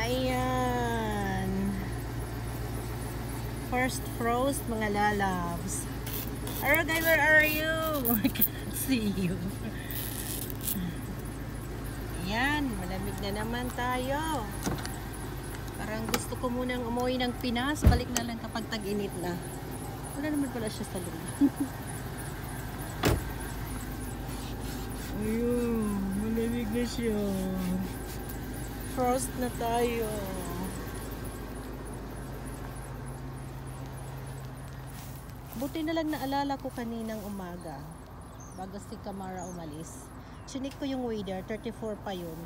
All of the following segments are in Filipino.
Ayan. First frost, mga lalabs. Hello guys, where are you? I can't see you. Ayan, malamig na naman tayo. Parang gusto ko munang umuwi ng Pinas. Balik na lang kapag tag-init na. Wala naman pala siya sa loob. Ayun, malamig na siya. Frost na tayo. Buti na lang naalala ko kaninang umaga bago si Kamara umalis. Chinik ko yung weather, 34 pa yun.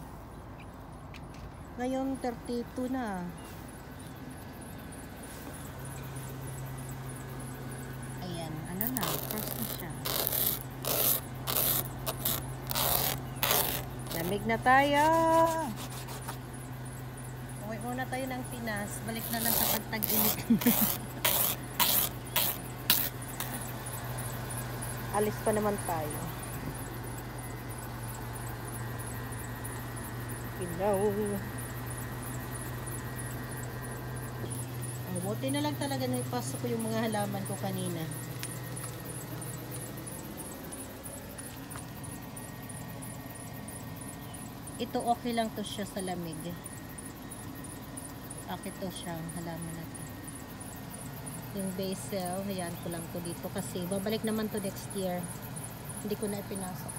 Ngayon 32 na. Ayan, ano na, first na siya. Lamig na tayo. Uwi muna tayo ng Pinas. Balik na lang kapag tag-init. Alis pa naman tayo. Hello. Buti na lang talaga na ipasok ko yung mga halaman ko kanina. Ito okay lang to siya sa lamig. Okay to siyang halaman na to. Yung basil, hayaan ko lang to dito kasi babalik naman to next year. Hindi ko na ipinasok.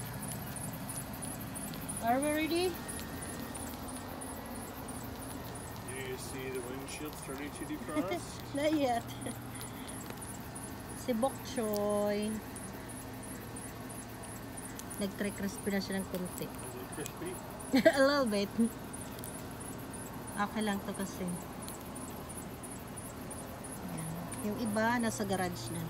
Are we ready? Do you see the windshield starting to defrost? Not yet. Si Bok Choy. Nag-crispy na siya ng konti. Is it crispy? A little bit. Okay lang to kasi. Ayan. Yung iba nasa garage na.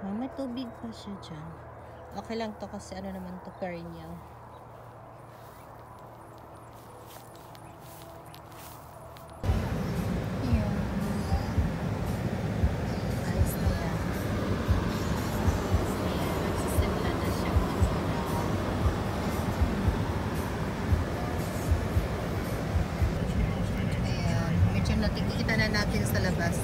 Ayan. May tubig pa siya dyan. Okay lang to kasi ano naman to, perennial. Kita na natin sa labas.